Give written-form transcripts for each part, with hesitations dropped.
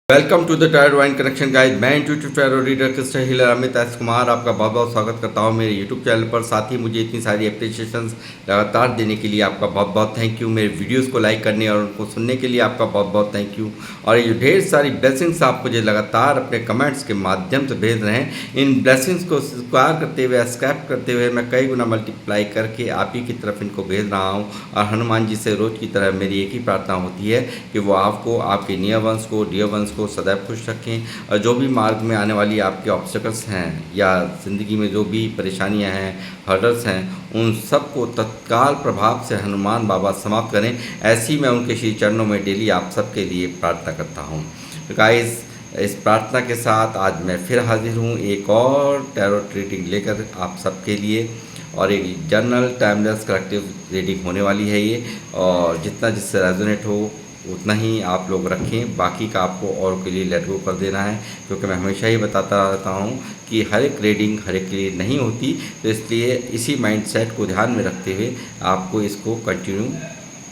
Welcome to the tire wine connection guide. मैं YouTube tarot reader Krishna healer Amit S Kumar आपका बहुत बहुत स्वागत करता हूं मेरे यूट्यूब चैनल पर। साथ ही मुझे इतनी सारी एप्रिसिएशंस लगातार देने के लिए आपका बहुत बहुत थैंक यू। मेरे वीडियोस को लाइक करने और उनको सुनने के लिए आपका बहुत बहुत थैंक यू। और ये ढेर सारी ब्लेसिंग्स आप मुझे लगातार अपने कमेंट्स के माध्यम से भेज रहे हैं। इन ब्लेसिंग्स को स्वीकार करते हुए, एक्सेप्ट करते हुए मैं कई गुना मल्टीप्लाई करके आप ही की तरफ इनको भेज रहा हूँ। और हनुमान जी से रोज़ की तरह मेरी एक ही प्रार्थना होती है कि वो आपको, आपके नियर वंश को, डियर वंश को सदैव खुश रखें। और जो भी मार्ग में आने वाली आपके ऑब्स्टेकल्स हैं या ज़िंदगी में जो भी परेशानियां हैं, हर्डल्स हैं, उन सब को तत्काल प्रभाव से हनुमान बाबा समाप्त करें। ऐसी मैं उनके श्री चरणों में डेली आप सबके लिए प्रार्थना करता हूँ। तो गाइस, इस प्रार्थना के साथ आज मैं फिर हाजिर हूँ एक और टैरो रीडिंग लेकर आप सबके लिए। और एक जनरल टाइमलेस कलेक्टिव रीडिंग होने वाली है ये। और जितना जिससे रेजोनेट हो उतना ही आप लोग रखें, बाकी का आपको और के लिए लेट गो कर देना है। क्योंकि मैं हमेशा ही बताता रहता हूँ कि हर एक रीडिंग हर एक के लिए नहीं होती, तो इसलिए इसी माइंडसेट को ध्यान में रखते हुए आपको इसको कंटिन्यू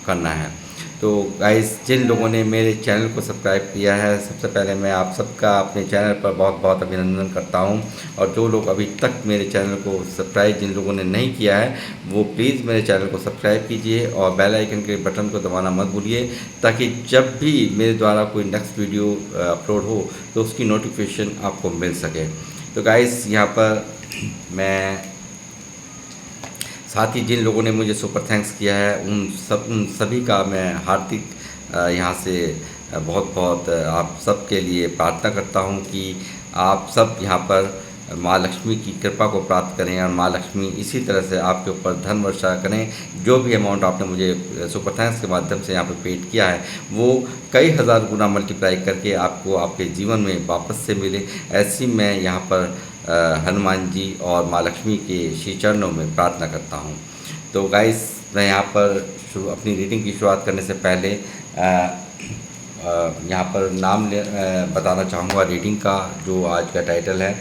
करना है। तो गाइस, जिन लोगों ने मेरे चैनल को सब्सक्राइब किया है, सबसे पहले मैं आप सबका अपने चैनल पर बहुत बहुत अभिनंदन करता हूं। और जो लोग अभी तक मेरे चैनल को सब्सक्राइब जिन लोगों ने नहीं किया है, वो प्लीज़ मेरे चैनल को सब्सक्राइब कीजिए और बेल आइकन के बटन को दबाना मत भूलिए, ताकि जब भी मेरे द्वारा कोई नेक्स्ट वीडियो अपलोड हो तो उसकी नोटिफिकेशन आपको मिल सके। तो गाइस, यहाँ पर मैं साथ ही जिन लोगों ने मुझे सुपर थैंक्स किया है उन सभी का मैं हार्दिक यहाँ से बहुत बहुत आप सब के लिए प्रार्थना करता हूँ कि आप सब यहाँ पर माँ लक्ष्मी की कृपा को प्राप्त करें और माँ लक्ष्मी इसी तरह से आपके ऊपर धन वर्षा करें। जो भी अमाउंट आपने मुझे सुपर थैंक्स के माध्यम से यहाँ पर पेड किया है, वो कई हज़ार गुना मल्टीप्लाई करके आपको आपके जीवन में वापस से मिले। ऐसी मैं यहाँ पर हनुमान जी और माँ लक्ष्मी के श्री चरणों में प्रार्थना करता हूँ। तो गाइस, मैं यहाँ पर अपनी रीडिंग की शुरुआत करने से पहले यहाँ पर बताना चाहूँगा रीडिंग का जो आज का टाइटल है।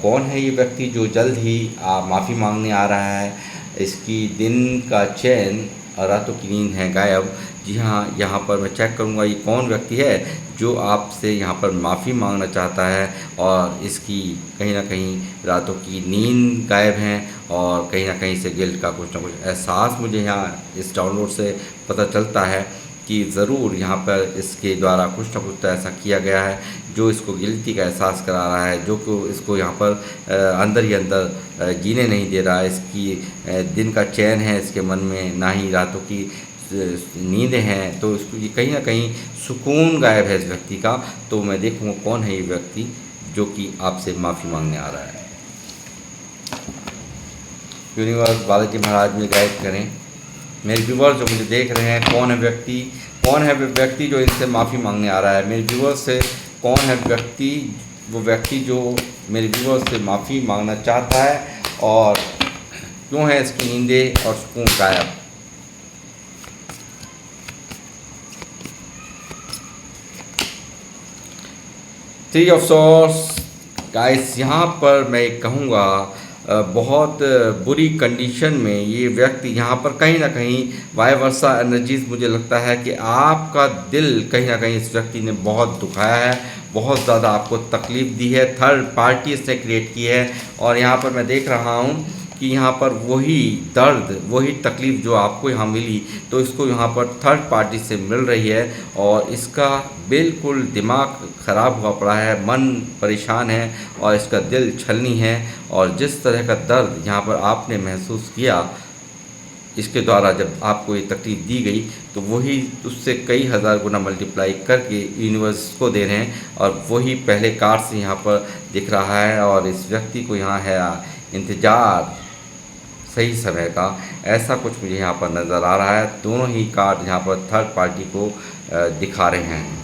कौन है ये व्यक्ति जो जल्द ही माफ़ी मांगने आ रहा है? इसकी दिन का चैन और रातों की नींद है गायब। जी हाँ, यहाँ पर मैं चेक करूँगा ये कौन व्यक्ति है जो आपसे यहाँ पर माफ़ी मांगना चाहता है। और इसकी कहीं ना कहीं रातों की नींद गायब हैं और कहीं ना कहीं से गिल्ट का कुछ ना कुछ एहसास मुझे यहाँ इस डाउनलोड से पता चलता है कि ज़रूर यहाँ पर इसके द्वारा कुछ ना कुछ तो ऐसा किया गया है जो इसको गिल्टी का एहसास करा रहा है, जो को इसको यहाँ पर अंदर ही अंदर जीने नहीं दे रहा है। इसकी दिन का चैन है इसके मन में, ना ही रातों की नींदें हैं। तो इसको ये कहीं ना कहीं सुकून गायब है इस व्यक्ति का। तो मैं देखूँगा कौन है ये व्यक्ति जो कि आपसे माफ़ी मांगने आ रहा है। यूनिवर्स बालाजी महाराज में गाइड करें मेरे व्यूवर्स जो मुझे देख रहे हैं। कौन है व्यक्ति जो इनसे माफ़ी मांगने आ रहा है? मेरे व्यूवर्स से कौन है वो व्यक्ति जो मेरे व्यूवर्स से माफ़ी मांगना चाहता है? और क्यों है इसकी नींदें और सुकून गायब? Three of swords. गाइस, यहाँ पर मैं कहूँगा बहुत बुरी कंडीशन में ये व्यक्ति यहाँ पर कहीं ना कहीं वाई वर्सा एनर्जीज, मुझे लगता है कि आपका दिल कहीं ना कहीं इस व्यक्ति ने बहुत दुखाया है, बहुत ज़्यादा आपको तकलीफ़ दी है। थर्ड पार्टी इसने क्रिएट की है। और यहाँ पर मैं देख रहा हूँ कि यहाँ पर वही दर्द, वही तकलीफ़ जो आपको यहाँ मिली, तो इसको यहाँ पर थर्ड पार्टी से मिल रही है। और इसका बिल्कुल दिमाग ख़राब हुआ पड़ा है, मन परेशान है और इसका दिल छलनी है। और जिस तरह का दर्द यहाँ पर आपने महसूस किया इसके द्वारा जब आपको ये तकलीफ़ दी गई, तो वही उससे कई हज़ार गुना मल्टीप्लाई करके यूनिवर्स को दे रहे हैं। और वही पहले कार्ड से यहाँ पर दिख रहा है। और इस व्यक्ति को यहाँ है इंतज़ार सही समय का, ऐसा कुछ मुझे यहाँ पर नज़र आ रहा है। दोनों ही कार्ड यहाँ पर थर्ड पार्टी को दिखा रहे हैं।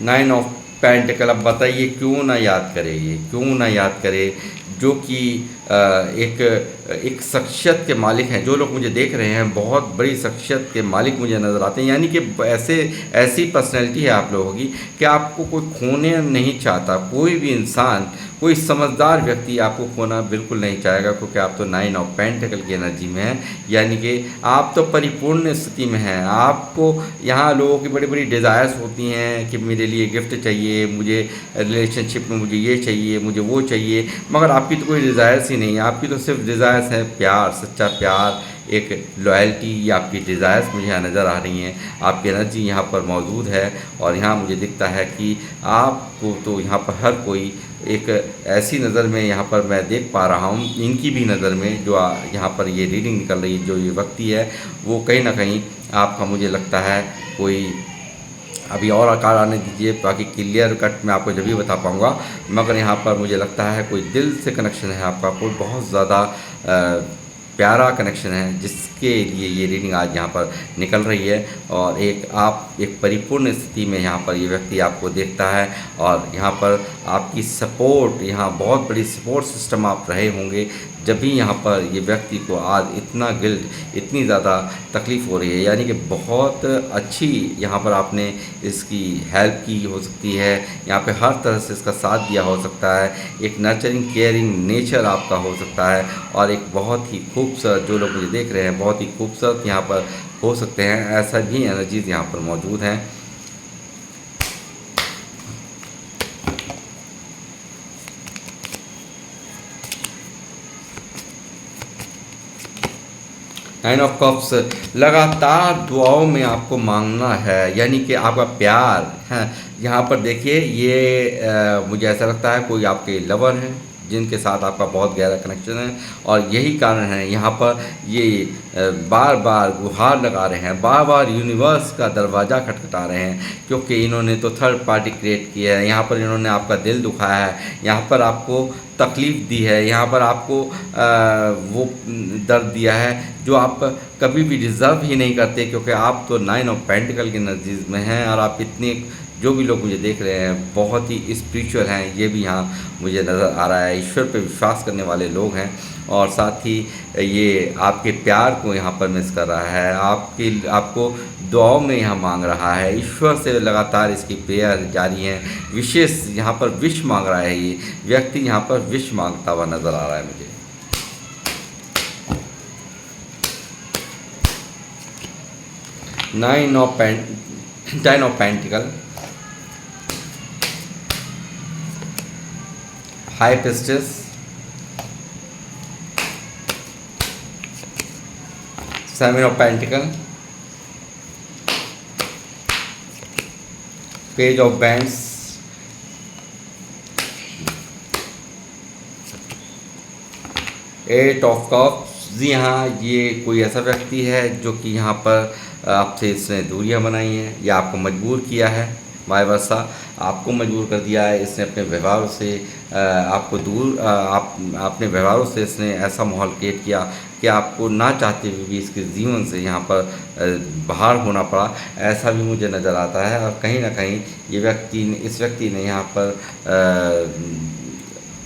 Nine of pentacle. अब बताइए क्यों ना याद करे, ये क्यों ना याद करे जो कि एक शख्सियत के मालिक हैं। जो लोग मुझे देख रहे हैं बहुत बड़ी शख्सियत के मालिक मुझे नज़र आते हैं, यानी कि ऐसी पर्सनैलिटी है आप लोगों की कि आपको कोई खोने नहीं चाहता। कोई भी इंसान, कोई समझदार व्यक्ति आपको खोना बिल्कुल नहीं चाहेगा, क्योंकि आप तो 9 ऑफ पेंटिकल की एनर्जी में हैं, यानी कि आप तो परिपूर्ण स्थिति में हैं। आपको यहाँ लोगों की बड़ी बड़ी डिज़ायर्स होती हैं कि मेरे लिए गिफ्ट चाहिए, मुझे रिलेशनशिप में मुझे ये चाहिए, मुझे वो चाहिए, मगर आपकी तो कोई डिज़ायर्स ही नहीं है। आपकी तो सिर्फ डिज़ायर्स हैं प्यार, सच्चा प्यार, एक लॉयल्टी। ये आपकी डिज़ायर्स मुझे यहाँ नज़र आ रही हैं। आपकी एनर्जी यहाँ पर मौजूद है और यहाँ मुझे दिखता है कि आपको तो यहाँ पर हर कोई एक ऐसी नज़र में यहाँ पर मैं देख पा रहा हूँ, इनकी भी नज़र में जो यहाँ पर ये रीडिंग निकल रही है, जो ये व्यक्ति है वो कहीं ना कहीं आपका, मुझे लगता है कोई, अभी और आकार आने दीजिए, बाकी क्लियर कट मैं आपको जब भी बता पाऊँगा, मगर यहाँ पर मुझे लगता है कोई दिल से कनेक्शन है आपका, कोई बहुत ज़्यादा प्यारा कनेक्शन है, जिसके लिए ये रीडिंग आज यहाँ पर निकल रही है। और एक परिपूर्ण स्थिति में यहाँ पर ये व्यक्ति आपको देखता है और यहाँ पर आपकी सपोर्ट, यहाँ बहुत बड़ी सपोर्ट सिस्टम आप रहे होंगे जब भी यहाँ पर ये व्यक्ति को आज इतना गिल्ट, इतनी ज़्यादा तकलीफ़ हो रही है, यानी कि बहुत अच्छी यहाँ पर आपने इसकी हेल्प की हो सकती है, यहाँ पे हर तरह से इसका साथ दिया हो सकता है, एक नर्चरिंग केयरिंग नेचर आपका हो सकता है और एक बहुत ही खूबसूरत, जो लोग मुझे देख रहे हैं बहुत ही खूबसूरत यहाँ पर हो सकते हैं। ऐसा भी एनर्जीज़ यहाँ पर मौजूद हैं। नाइन ऑफ कप्स, लगातार दुआओं में आपको मांगना है, यानी कि आपका प्यार है यहाँ पर। देखिए ये मुझे ऐसा लगता है कोई आपके लवर हैं जिनके साथ आपका बहुत गहरा कनेक्शन है और यही कारण है यहाँ पर ये बार बार गुहार लगा रहे हैं, बार बार यूनिवर्स का दरवाज़ा खटखटा रहे हैं, क्योंकि इन्होंने तो थर्ड पार्टी क्रिएट किया है। यहाँ पर इन्होंने आपका दिल दुखाया है, यहाँ पर आपको तकलीफ़ दी है, यहाँ पर आपको वो दर्द दिया है जो आप कभी भी डिज़र्व ही नहीं करते, क्योंकि आप तो 9 ऑफ पेंटिकल की नज़दीक में हैं और आप इतने, जो भी लोग मुझे देख रहे हैं बहुत ही स्पिरिचुअल हैं, ये भी यहाँ मुझे नज़र आ रहा है। ईश्वर पे विश्वास करने वाले लोग हैं और साथ ही ये आपके प्यार को यहाँ पर मिस कर रहा है, आपको दुआओं में यहाँ मांग रहा है, ईश्वर से लगातार इसकी प्रेयर जारी है, विशेष यहाँ पर विश मांग रहा है। ये व्यक्ति यहाँ पर विश मांगता हुआ नज़र आ रहा है मुझे। Ten of pentacles, high priestess, seven of pentacles, page of wands, eight of cups. जी हाँ, ये कोई ऐसा व्यक्ति है जो कि यहाँ पर आपसे इसने दूरियां बनाई हैं या आपको मजबूर किया है, वाई वर्सा आपको मजबूर कर दिया है इसने अपने व्यवहारों से, आपको दूर अपने व्यवहारों से इसने ऐसा माहौल क्रिएट किया कि आपको ना चाहते हुए भी इसके जीवन से यहाँ पर बाहर होना पड़ा, ऐसा भी मुझे नज़र आता है। और कहीं ना कहीं इस व्यक्ति ने यहाँ पर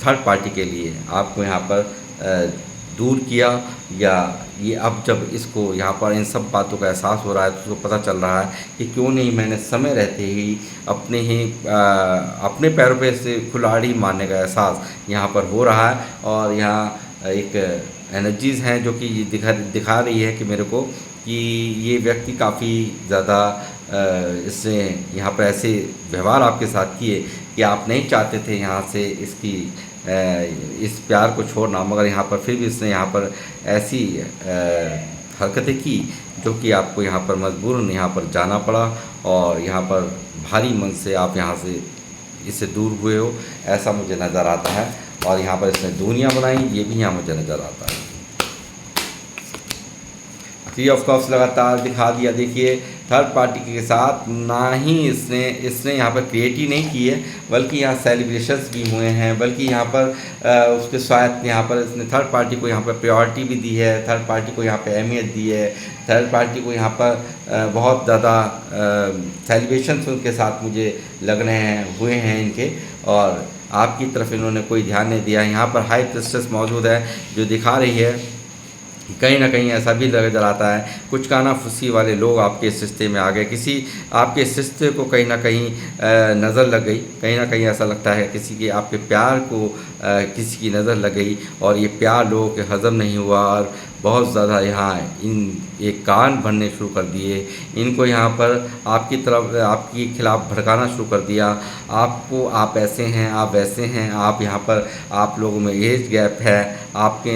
थर्ड पार्टी के लिए आपको यहाँ पर दूर किया, या ये अब जब इसको यहाँ पर इन सब बातों का एहसास हो रहा है तो उसको पता चल रहा है कि क्यों नहीं मैंने समय रहते ही अपने पैरों पे से कुल्हाड़ी मारने का एहसास यहाँ पर हो रहा है। और यहाँ एक एनर्जीज़ हैं जो कि दिखा रही है कि मेरे को कि ये व्यक्ति काफ़ी ज़्यादा इसने यहाँ पर ऐसे व्यवहार आपके साथ किए कि आप नहीं चाहते थे यहाँ से इस प्यार को छोड़ना, मगर यहाँ पर फिर भी इसने यहाँ पर ऐसी हरकतें की जो कि आपको यहाँ पर मजबूरन यहाँ पर जाना पड़ा और यहाँ पर भारी मन से आप यहाँ से इससे दूर हुए हो, ऐसा मुझे नज़र आता है। और यहाँ पर इसने दूरियां बनाई, ये भी यहाँ मुझे नज़र आता है। थ्री ऑफ कप्स लगातार दिखा दिया। देखिए थर्ड पार्टी के साथ ना ही इसने यहाँ पर क्रिएट ही नहीं की है, बल्कि यहाँ सेलिब्रेशंस भी हुए हैं, बल्कि यहाँ पर उसके साथ यहाँ पर इसने थर्ड पार्टी को यहाँ पर प्रायोरिटी भी दी है, थर्ड पार्टी को यहाँ पर अहमियत दी है, थर्ड पार्टी को यहाँ पर बहुत ज़्यादा सेलिब्रेशंस उनके साथ मुझे लग रहे हैं हुए हैं इनके। और आपकी तरफ इन्होंने कोई ध्यान नहीं दिया। यहाँ पर हाई प्रेस्टेस मौजूद है जो दिखा रही है कहीं ना कहीं ऐसा भी नज़र आता है कुछ कानाफूसी वाले लोग आपके इस रिश्ते में आ गए, किसी आपके इस रिश्ते को कहीं ना कहीं नज़र लग गई, कहीं ना कहीं ऐसा लगता है किसी के आपके प्यार को किसी की नज़र लग गई और ये प्यार लोगों के हज़म नहीं हुआ और बहुत ज़्यादा यहाँ इन एक कान भरने शुरू कर दिए, इनको यहाँ पर आपकी तरफ आपके खिलाफ़ भड़काना शुरू कर दिया। आपको आप ऐसे हैं, आप वैसे हैं, आप यहाँ पर आप लोगों में एज गैप है, आपके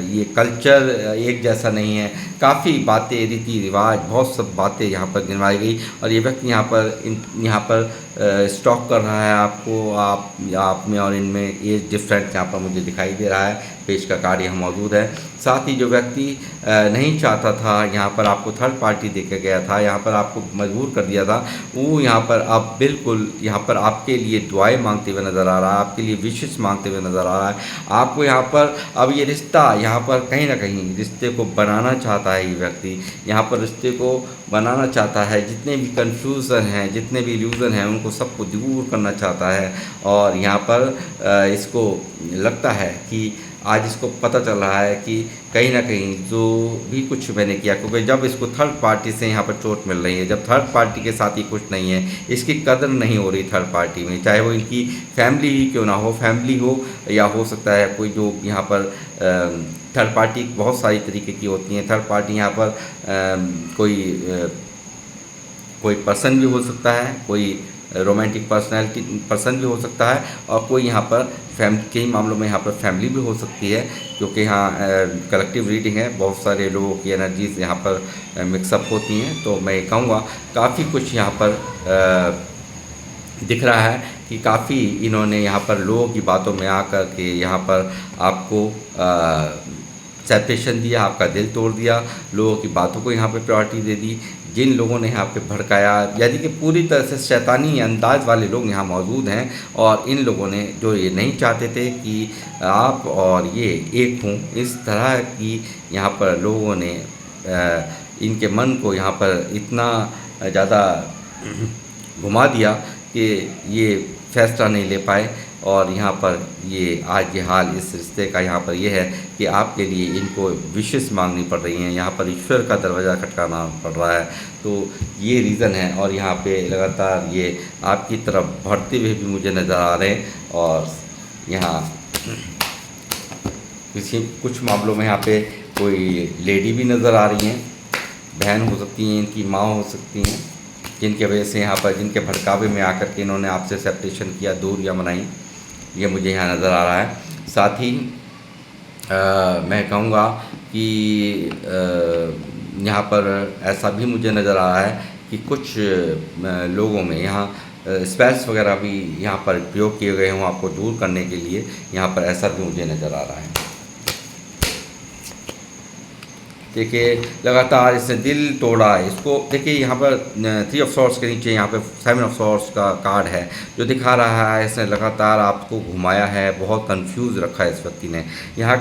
ये कल्चर एक जैसा नहीं है, काफ़ी बातें रीति रिवाज बहुत सब बातें यहाँ पर गिनवाई गई और ये व्यक्ति यहाँ पर स्टॉक कर रहा है आपको, आप में और इनमें एज डिफरेंट यहाँ पर मुझे दिखाई दे रहा है। पेज का कार्ड यहाँ मौजूद है। साथ ही जो व्यक्ति नहीं चाहता था यहाँ पर आपको थर्ड पार्टी देके गया था, यहाँ पर आपको मजबूर कर दिया था, वो यहाँ पर अब बिल्कुल यहाँ पर आपके लिए दुआएं मांगते हुए नज़र आ रहा है, आपके लिए विशेष मांगते हुए नज़र आ रहा है। आपको यहाँ पर अब ये रिश्ता यहाँ पर कहीं ना कहीं रिश्ते को बनाना चाहता है, ये व्यक्ति यहाँ पर रिश्ते को बनाना चाहता है, जितने भी कन्फ्यूज़न हैं, जितने भी इल्यूज़न हैं उनको सबको दूर करना चाहता है। और यहाँ पर इसको लगता है कि आज इसको पता चल रहा है कि कहीं ना कहीं जो भी कुछ मैंने किया, क्योंकि जब इसको थर्ड पार्टी से यहाँ पर चोट मिल रही है, जब थर्ड पार्टी के साथ ही कुछ नहीं है, इसकी कदर नहीं हो रही थर्ड पार्टी में, चाहे वो इनकी फैमिली ही क्यों ना हो, फैमिली हो या हो सकता है कोई जो यहाँ पर थर्ड पार्टी बहुत सारी तरीके की होती हैं। थर्ड पार्टी यहाँ पर कोई पर्सन भी हो सकता है, कोई रोमांटिक पर्सन भी हो सकता है और कोई यहाँ पर कई मामलों में यहाँ पर फैमिली भी हो सकती है, क्योंकि यहाँ कलेक्टिव रीडिंग है, बहुत सारे लोगों की एनर्जीज यहाँ पर मिक्सअप होती हैं। तो मैं कहूँगा काफ़ी कुछ यहाँ पर दिख रहा है कि काफ़ी इन्होंने यहाँ पर लोगों की बातों में आकर के यहाँ पर आपको सेपरेशन दिया, आपका दिल तोड़ दिया, लोगों की बातों को यहाँ पे प्रायोरिटी दे दी। जिन लोगों ने यहाँ पे भड़काया, यानी कि पूरी तरह से शैतानी अंदाज वाले लोग यहाँ मौजूद हैं और इन लोगों ने जो ये नहीं चाहते थे कि आप और ये एक हों, इस तरह की यहाँ पर लोगों ने इनके मन को यहाँ पर इतना ज़्यादा घुमा दिया कि ये फैसला नहीं ले पाए। और यहाँ पर ये आज ये हाल इस रिश्ते का यहाँ पर ये है कि आपके लिए इनको विशेष मांगनी पड़ रही हैं, यहाँ पर ईश्वर का दरवाज़ा खटकाना पड़ रहा है। तो ये रीज़न है और यहाँ पे लगातार ये आपकी तरफ बढ़ते हुए भी मुझे नज़र आ रहे हैं। और यहाँ कुछ मामलों में यहाँ पे कोई लेडी भी नज़र आ रही हैं, बहन हो सकती हैं, इनकी माँ हो सकती हैं, जिनके वजह से यहाँ पर जिनके भड़कावे में आकर के इन्होंने आपसे सेपरेशन किया, दूरियां बनाई, ये मुझे यहाँ नज़र आ रहा है। साथ ही मैं कहूँगा कि यहाँ पर ऐसा भी मुझे नज़र आ रहा है कि कुछ लोगों में यहाँ स्पेल्स वगैरह भी यहाँ पर प्रयोग किए गए हों आपको दूर करने के लिए, यहाँ पर ऐसा भी मुझे नज़र आ रहा है। देखिए लगातार इसने दिल तोड़ा है इसको। देखिए यहाँ पर 3 ऑफ सॉर्ड्स के नीचे यहाँ पे 7 ऑफ सॉर्ड्स का कार्ड है जो दिखा रहा है इसने लगातार आपको घुमाया है, बहुत कंफ्यूज रखा है इस व्यक्ति ने। यहाँ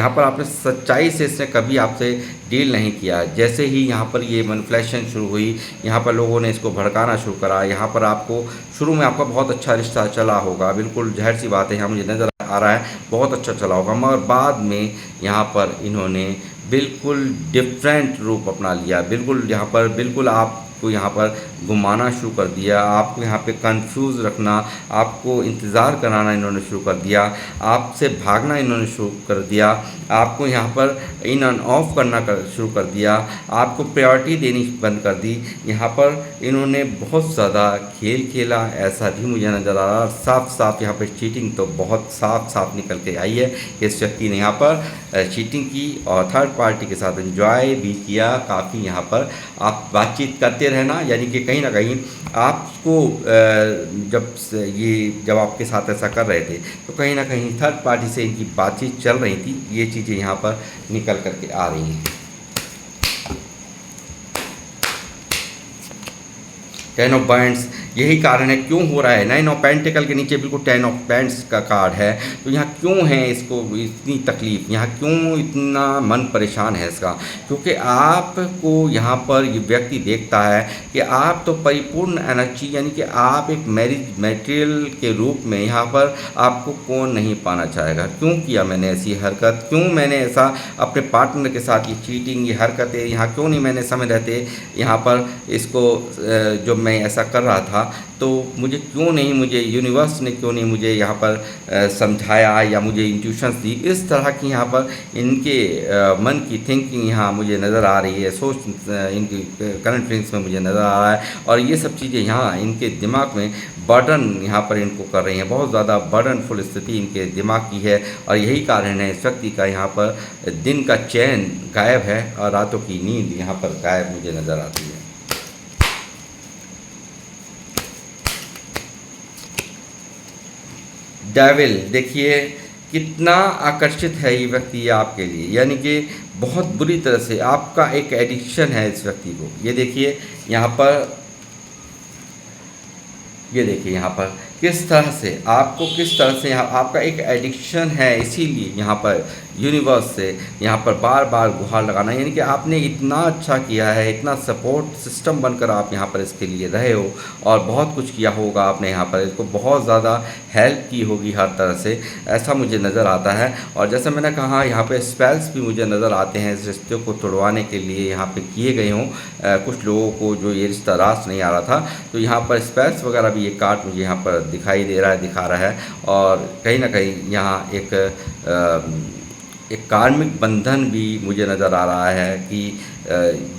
पर आपने सच्चाई से इसने कभी आपसे डील नहीं किया। जैसे ही यहाँ पर ये मैनिपुलेशन शुरू हुई, यहाँ पर लोगों ने इसको भड़काना शुरू करा। यहाँ पर आपको शुरू में आपका बहुत अच्छा रिश्ता चला होगा, बिल्कुल ज़ाहिर सी बात है, यहाँ मुझे नज़र आ रहा है बहुत अच्छा चला होगा, मगर बाद में यहाँ पर इन्होंने बिल्कुल डिफरेंट रूप अपना लिया। बिल्कुल आपको यहाँ पर घुमाना शुरू कर दिया, आपको यहाँ पे कंफ्यूज रखना, आपको इंतज़ार कराना इन्होंने शुरू कर दिया, आपसे भागना इन्होंने शुरू कर दिया, आपको यहाँ पर इन एंड ऑफ करना शुरू कर दिया, आपको प्रायोरिटी देनी बंद कर दी। यहाँ पर इन्होंने बहुत ज़्यादा खेल खेला, ऐसा भी मुझे नज़र आ रहा। साफ साफ यहाँ पर चीटिंग तो बहुत साफ साफ निकल के आई है कि इस व्यक्ति ने यहाँ पर चीटिंग की और थर्ड पार्टी के साथ एंजॉय भी किया। काफ़ी यहाँ पर आप बातचीत करते रहना, यानी कि कहीं ना कहीं आपको जब आपके साथ ऐसा कर रहे थे तो कहीं ना कहीं थर्ड पार्टी से इनकी बातचीत चल रही थी। ये चीज़ें यहाँ पर निकल करके आ रही हैं। 10 ऑफ वांड्स यही कारण है क्यों हो रहा है। 9 ऑफ पेंटिकल के नीचे बिल्कुल 10 ऑफ पेंट्स का कार्ड है, तो यहाँ क्यों है इसको इतनी तकलीफ़, यहाँ क्यों इतना मन परेशान है इसका, क्योंकि आपको यहाँ पर ये व्यक्ति देखता है कि आप तो परिपूर्ण एनर्जी यानी कि आप एक मैरिज मटेरियल के रूप में यहाँ पर आपको कौन नहीं पाना चाहेगा। क्यों किया मैंने ऐसी हरकत, क्यों मैंने ऐसा अपने पार्टनर के साथ ये चीटिंग, ये हरकतें यहाँ क्यों नहीं मैंने समय रहते यहाँ पर इसको जो मैं ऐसा कर रहा था, तो मुझे क्यों नहीं, मुझे यूनिवर्स ने क्यों नहीं मुझे यहाँ पर समझाया या मुझे इंट्यूशंस दी। इस तरह की यहाँ पर इनके मन की थिंकिंग यहाँ मुझे नज़र आ रही है, सोच इनकी करंट फीलिंग्स में मुझे नज़र आ रहा है, और ये सब चीज़ें यहाँ इनके दिमाग में बर्डन यहाँ पर इनको कर रही हैं। बहुत ज़्यादा बर्डनफुल स्थिति इनके दिमाग की है, और यही कारण है इस व्यक्ति का यहाँ पर दिन का चैन गायब है और रातों की नींद यहाँ पर गायब मुझे नज़र आती है। डेविल, देखिए कितना आकर्षित है ये व्यक्ति आपके लिए, यानी कि बहुत बुरी तरह से आपका एक एडिक्शन है इस व्यक्ति को। ये देखिए यहाँ पर, ये देखिए यहाँ पर किस तरह से आपको, किस तरह से यहाँ आपका एक एडिक्शन है, इसीलिए यहाँ पर यूनिवर्स से यहाँ पर बार बार गुहार लगाना, यानी कि आपने इतना अच्छा किया है, इतना सपोर्ट सिस्टम बनकर आप यहाँ पर इसके लिए रहे हो, और बहुत कुछ किया होगा आपने यहाँ पर, इसको बहुत ज़्यादा हेल्प की होगी हर तरह से, ऐसा मुझे नज़र आता है। और जैसे मैंने कहा यहाँ पे स्पेल्स भी मुझे नज़र आते हैं इस रिश्ते को तोड़वाने के लिए यहाँ पे किए गए हों कुछ लोगों को, जो ये रिश्ता रास नहीं आ रहा था, तो यहाँ पर स्पेल्स वगैरह भी ये कार्ड मुझे यहाँ पर दिखाई दे रहा है, दिखा रहा है। और कहीं ना कहीं यहाँ एक कार्मिक बंधन भी मुझे नज़र आ रहा है कि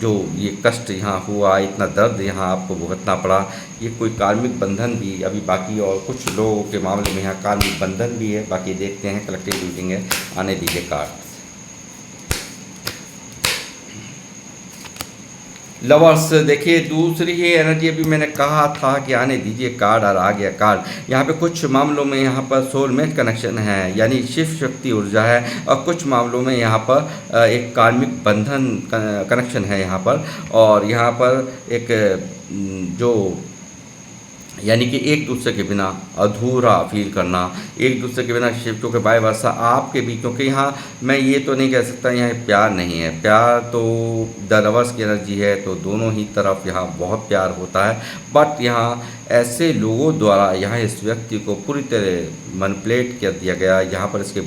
जो ये कष्ट यहाँ हुआ, इतना दर्द यहाँ आपको भुगतना पड़ा, ये कोई कार्मिक बंधन भी अभी बाकी, और कुछ लोगों के मामले में यहाँ कार्मिक बंधन भी है। बाकी देखते हैं, कलेक्टिव रीडिंग है, आने दीजिए कार्ड। लवर्स, देखिए दूसरी ही एनर्जी, अभी मैंने कहा था कि आने दीजिए कार्ड, और आ गया कार्ड। यहाँ पे कुछ मामलों में यहाँ पर सोलमेट कनेक्शन है, यानी शिव शक्ति ऊर्जा है, और कुछ मामलों में यहाँ पर एक कार्मिक बंधन कनेक्शन है यहाँ पर। और यहाँ पर एक जो यानी कि एक दूसरे के बिना अधूरा फील करना, एक दूसरे के बिना शिव, क्योंकि बाय वर्षा आपके भी, क्योंकि यहाँ मैं ये तो नहीं कह सकता यहाँ प्यार नहीं है, प्यार तो द लवर्स की एनर्जी है, तो दोनों ही तरफ यहाँ बहुत प्यार होता है। बट यहाँ ऐसे लोगों द्वारा यहाँ इस व्यक्ति को पूरी तरह मैनिपुलेट कर दिया गया, यहाँ पर इसके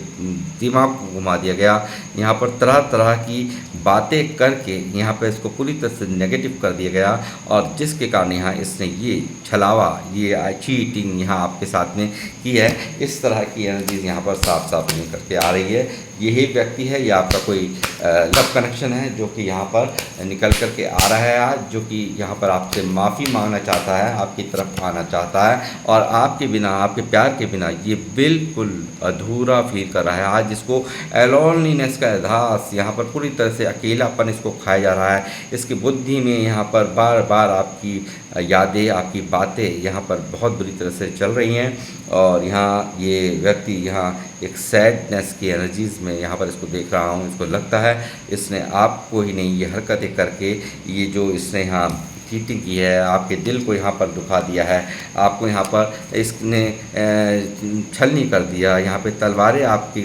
दिमाग को घुमा दिया गया, यहाँ पर तरह तरह की बातें करके यहाँ पर इसको पूरी तरह से नेगेटिव कर दिया गया, और जिसके कारण यहाँ इसने ये छलावा, ये चीटिंग यहाँ आपके साथ में की है। इस तरह की एनर्जीज यहाँ पर साफ साफ निकल के आ रही है। यही व्यक्ति है, या आपका कोई लव कनेक्शन है जो कि यहाँ पर निकल कर के आ रहा है आज, जो कि यहाँ पर आपसे माफ़ी मांगना चाहता है, आपकी तरफ आना चाहता है, और आपके बिना, आपके प्यार के बिना ये बिल्कुल अधूरा फील कर रहा है। आज इसको एलोनलीनेस का एहसास, यहाँ पर पूरी तरह से अकेलापन इसको खाया जा रहा है। इसकी बुद्धि में यहाँ पर बार बार आपकी यादें, आपकी बातें यहाँ पर बहुत बुरी तरह से चल रही हैं, और यहाँ ये व्यक्ति यहाँ एक सैडनेस की एनर्जीज़ में यहाँ पर इसको देख रहा हूँ। इसको लगता है इसने आपको ही नहीं, ये हरकतें करके, ये जो इसने यहाँ चीटिंग की है, आपके दिल को यहाँ पर दुखा दिया है, आपको यहाँ पर इसने छलनी कर दिया, यहाँ पे तलवारें आपकी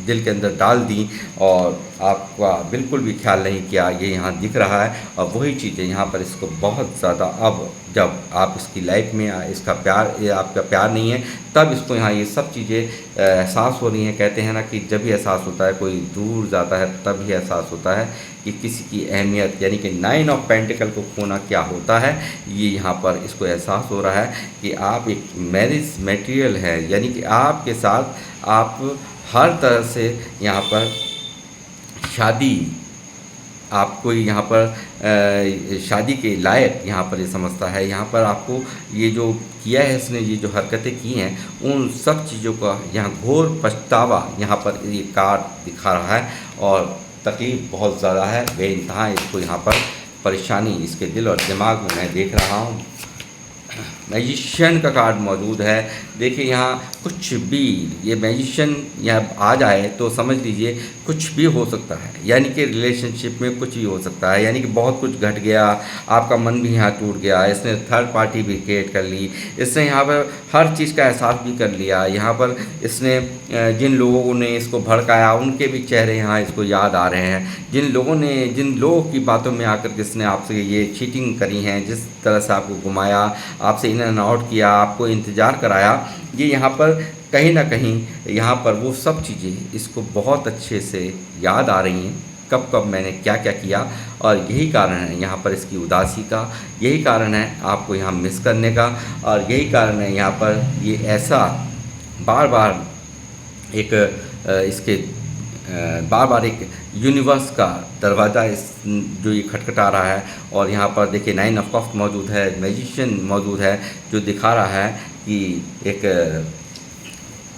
दिल के अंदर डाल दी, और आपका बिल्कुल भी ख्याल नहीं किया, ये यहाँ दिख रहा है। और वही चीज़ें यहाँ पर इसको बहुत ज़्यादा, अब जब आप इसकी लाइफ में इसका प्यार, ये आपका प्यार नहीं है, तब इसको यहाँ ये सब चीज़ें एहसास हो रही हैं। कहते हैं ना कि जब भी एहसास होता है, कोई दूर जाता है, तब ही एहसास होता है कि किसी की अहमियत, यानी कि 9 ऑफ पेंटिकल को खोना क्या होता है। ये यहाँ पर इसको एहसास हो रहा है कि आप एक मैरिज मटेरियल है, यानी कि आपके साथ आप हर तरह से यहाँ पर शादी, आपको यहाँ पर शादी के लायक यहाँ पर ये समझता है। यहाँ पर आपको ये जो किया है इसने, ये जो हरकतें की हैं, उन सब चीज़ों का यहाँ घोर पछतावा यहाँ पर ये कार्ड दिखा रहा है, और तकलीफ़ बहुत ज़्यादा है, बेइंतहा इसको यहाँ पर परेशानी इसके दिल और दिमाग में मैं देख रहा हूँ। मैजिशियन का कार्ड मौजूद है। देखिए यहाँ कुछ भी, ये मैजिशियन यहाँ आ जाए तो समझ लीजिए कुछ भी हो सकता है, यानी कि रिलेशनशिप में कुछ भी हो सकता है, यानी कि बहुत कुछ घट गया, आपका मन भी यहाँ टूट गया, इसने थर्ड पार्टी भी क्रिएट कर ली, इसने यहाँ पर हर चीज़ का एहसास भी कर लिया। यहाँ पर इसने जिन लोगों ने इसको भड़काया उनके भी चेहरे यहाँ इसको याद आ रहे हैं, जिन लोगों की बातों में आकर के इसने आपसे ये चीटिंग करी हैं, जिस तरह से आपको घुमाया, आपसे इन एंड आउट किया, आपको इंतज़ार कराया, ये यहाँ पर कहीं ना कहीं यहाँ पर वो सब चीज़ें इसको बहुत अच्छे से याद आ रही हैं, कब कब मैंने क्या क्या किया। और यही कारण है यहाँ पर इसकी उदासी का, यही कारण है आपको यहाँ मिस करने का, और यही कारण है यहाँ पर ये ऐसा बार बार एक इसके बार बार एक यूनिवर्स का दरवाज़ा इस जो ये खटखटा रहा है। और यहाँ पर देखिए 9 ऑफ कप्स मौजूद है, मैजिशियन मौजूद है, जो दिखा रहा है कि एक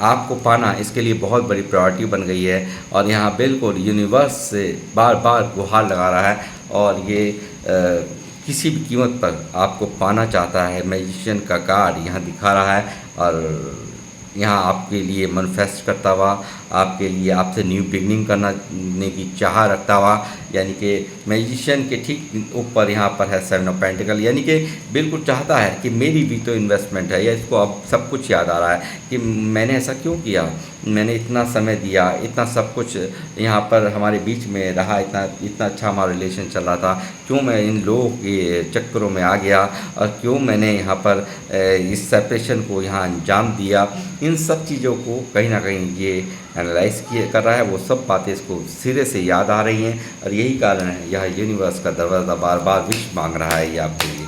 आपको पाना इसके लिए बहुत बड़ी प्रायोरिटी बन गई है। और यहाँ बिल्कुल यूनिवर्स से बार बार गुहार लगा रहा है, और ये किसी भी कीमत पर आपको पाना चाहता है। मैजिशियन का कार्ड यहाँ दिखा रहा है, और यहाँ आपके लिए मैनिफेस्ट करता हुआ, आपके लिए आपसे न्यू बिगनिंग करने की चाह रखता हुआ, यानी कि मैजिशियन के ठीक ऊपर यहाँ पर है 7 ऑफ पेंटिकल, यानी कि बिल्कुल चाहता है कि मेरी भी तो इन्वेस्टमेंट है, या इसको अब सब कुछ याद आ रहा है कि मैंने ऐसा क्यों किया, मैंने इतना समय दिया, इतना सब कुछ यहाँ पर हमारे बीच में रहा, इतना अच्छा हमारा रिलेशन चल रहा था, क्यों मैं इन लोगों के चक्करों में आ गया, और क्यों मैंने यहाँ पर इस सेपरेशन को यहाँ अंजाम दिया। इन सब चीज़ों को कहीं ना कहीं ये एनालाइज कर रहा है, वो सब बातें इसको सिरे से याद आ रही हैं, और यही कारण है यह यूनिवर्स का दरवाज़ा बार बार विश मांग रहा है ये आपके लिए।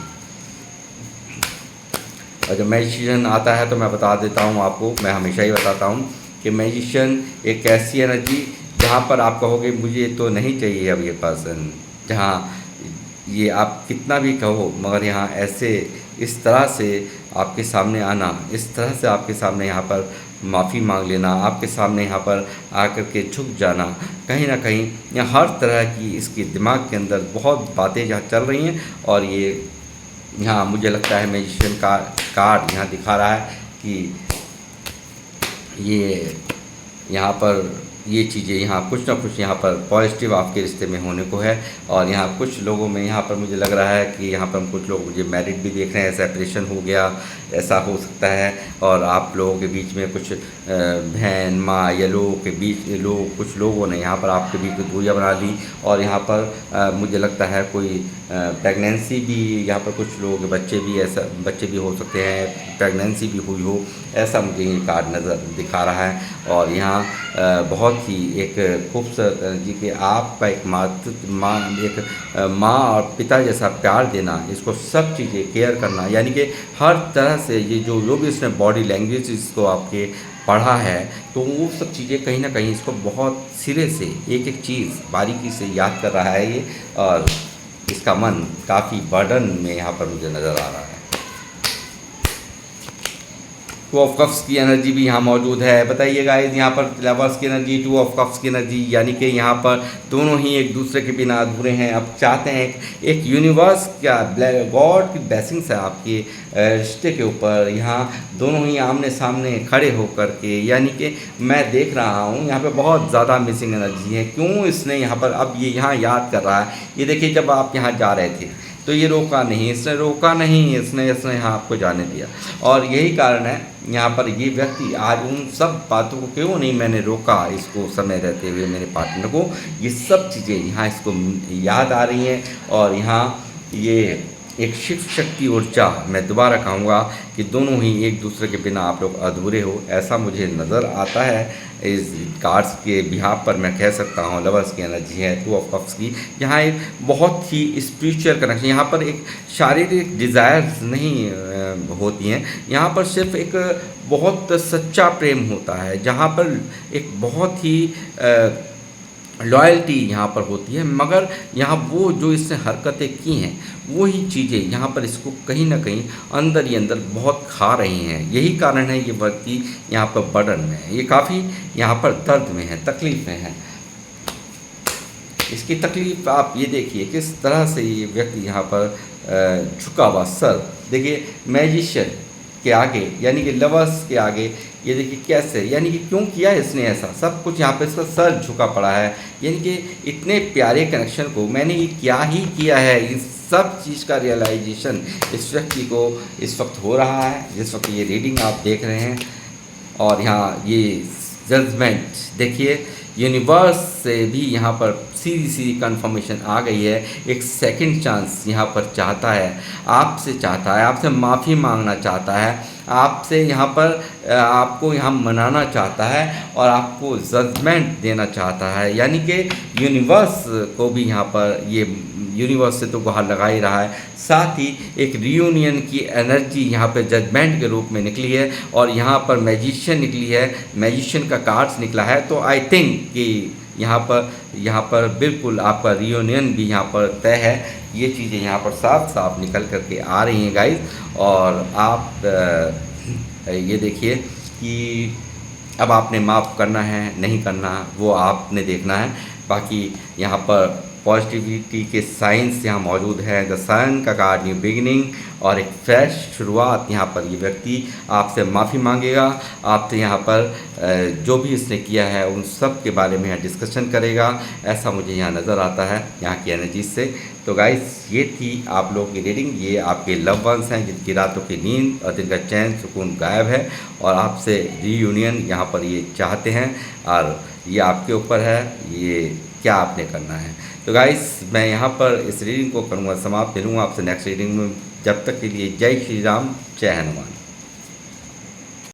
और जब मैजिशियन आता है तो मैं बता देता हूँ आपको, मैं हमेशा ही बताता हूँ कि मैजिशियन एक ऐसी एनर्जी जहाँ पर आप कहोगे मुझे तो नहीं चाहिए अब ये पर्सन, जहाँ ये आप कितना भी कहो, मगर यहाँ ऐसे इस तरह से आपके सामने आना, इस तरह से आपके सामने यहाँ पर माफ़ी मांग लेना, आपके सामने यहाँ पर आकर के झुक जाना, कहीं ना कहीं यहाँ हर तरह की इसके दिमाग के अंदर बहुत बातें यहाँ चल रही हैं। और ये यहाँ मुझे लगता है मैजिशियन का कार्ड यहाँ दिखा रहा है कि ये यहाँ पर ये चीज़ें यहाँ कुछ ना कुछ यहाँ पर पॉजिटिव आपके रिश्ते में होने को है। और यहाँ कुछ लोगों में यहाँ पर मुझे लग रहा है कि यहाँ पर कुछ लोग मुझे मैरिड भी देख रहे हैं, सेपरेशन हो गया, ऐसा हो सकता है। और आप लोगों के बीच में कुछ बहन माँ या लोगों के बीच कुछ लोगों ने यहाँ पर आपके बीच में दूरियाँ बना ली। और यहाँ पर मुझे लगता है कोई प्रेगनेंसी भी, यहाँ पर कुछ लोगों के बच्चे भी हो सकते हैं, प्रेगनेंसी भी हुई हो, ऐसा मुझे ये कार्ड नज़र दिखा रहा है। और यहाँ बहुत ही एक खूबसूरत जी कि आपका एक माँ और पिता जैसा प्यार देना, इसको सब चीज़ें केयर करना, यानी कि हर तरह से ये जो भी इसने बॉडी लैंग्वेज इसको आपके पढ़ा है, तो वो सब चीज़ें कहीं ना कहीं इसको बहुत सिरे से एक एक चीज़ बारीकी से याद कर रहा है ये। और इसका मन काफ़ी बर्डन में यहाँ पर मुझे नज़र आ रहा है। 2 ऑफ कप्स की एनर्जी भी यहाँ मौजूद है। बताइए गाइस, यहाँ पर लवर्स की एनर्जी, 2 ऑफ कप्स की एनर्जी, यानी कि यहाँ पर दोनों ही एक दूसरे के बिना अधूरे हैं। अब चाहते हैं एक यूनिवर्स का गॉड की ब्लेसिंग्स है आपके रिश्ते के ऊपर। यहाँ दोनों ही आमने सामने खड़े होकर के, यानी कि मैं देख रहा हूँ यहाँ पे बहुत ज़्यादा मिसिंग एनर्जी है। क्यों इसने यहाँ पर अब ये यहाँ याद कर रहा है। ये देखिए, जब आप यहाँ जा रहे थे तो ये रोका नहीं, इसने यहाँ आपको जाने दिया। और यही कारण है यहाँ पर ये व्यक्ति आज उन सब बातों को क्यों नहीं मैंने रोका, इसको समय रहते हुए मेरे पार्टनर को, ये सब चीज़ें यहाँ इसको याद आ रही हैं। और यहाँ ये एक शिव शक्ति ऊर्जा, मैं दोबारा कहूँगा कि दोनों ही एक दूसरे के बिना आप लोग अधूरे हो, ऐसा मुझे नज़र आता है। इस कार्ड्स के बिहाफ पर मैं कह सकता हूँ लवर्स की एनर्जी है 2 ऑफ कप्स की। यहाँ एक बहुत ही स्पिरिचुअल कनेक्शन, यहाँ पर एक शारीरिक डिज़ायर्स नहीं होती हैं, यहाँ पर सिर्फ एक बहुत सच्चा प्रेम होता है, जहाँ पर एक बहुत ही लॉयल्टी यहाँ पर होती है। मगर यहाँ वो जो इसने हरकतें की हैं, वही चीज़ें यहाँ पर इसको कहीं ना कहीं अंदर ही अंदर बहुत खा रही हैं। यही कारण है ये व्यक्ति यहाँ पर बर्डन में है, ये काफ़ी यहाँ पर दर्द में है, तकलीफ़ में है। इसकी तकलीफ़ आप ये देखिए किस तरह से ये व्यक्ति यहाँ पर झुका हुआ सर देखिए मैजिशियन के आगे यानी कि लवर्स के आगे ये देखिए कैसे, यानी कि क्यों किया इसने ऐसा, सब कुछ यहाँ पे इसका सर झुका पड़ा है। यानी कि इतने प्यारे कनेक्शन को मैंने ये क्या ही किया है, इस सब चीज़ का रियलाइजेशन इस व्यक्ति को इस वक्त हो रहा है जिस वक्त ये रीडिंग आप देख रहे हैं। और यहाँ ये जजमेंट देखिए, यूनिवर्स से भी यहाँ पर सीधी सीधी कंफर्मेशन आ गई है। एक सेकंड चांस यहाँ पर चाहता है, आपसे चाहता है, आपसे माफ़ी मांगना चाहता है, आपसे यहाँ पर आपको यहाँ मनाना चाहता है और आपको जजमेंट देना चाहता है। यानी कि यूनिवर्स को भी यहाँ पर ये यूनिवर्स से तो गुहार लगा ही रहा है, साथ ही एक रियूनियन की एनर्जी यहाँ पे जजमेंट के रूप में निकली है और यहाँ पर मैजिशियन निकली है, मैजिशियन का कार्ड्स निकला है। तो आई थिंक कि यहाँ पर बिल्कुल आपका रियूनियन भी यहाँ पर तय है। ये चीज़ें यहाँ पर साफ साफ निकल करके आ रही हैं गाइस। और आप ये देखिए कि अब आपने माफ़ करना है नहीं करना वो आपने देखना है। बाकी यहाँ पर पॉजिटिविटी के साइंस यहाँ मौजूद है, द सन का कार्ड न्यू बिगिनिंग और एक फ्रेश शुरुआत। यहाँ पर ये व्यक्ति आपसे माफ़ी मांगेगा, आपसे यहाँ पर जो भी इसने किया है उन सब के बारे में यहाँ डिस्कशन करेगा, ऐसा मुझे यहाँ नज़र आता है यहाँ की एनर्जी से। तो गाइस ये थी आप लोगों की रीडिंग। ये आपके लव वंस हैं जिनकी रातों की नींद और जिनका चैन सुकून गायब है और आपसे रीयूनियन यहाँ पर ये चाहते हैं और ये आपके ऊपर है, ये क्या आपने करना है। तो गाइस मैं यहाँ पर इस रीडिंग को करूँगा समाप्त, मिलूँगा आपसे नेक्स्ट रीडिंग में। जब तक के लिए जय श्री राम, जय हनुमान।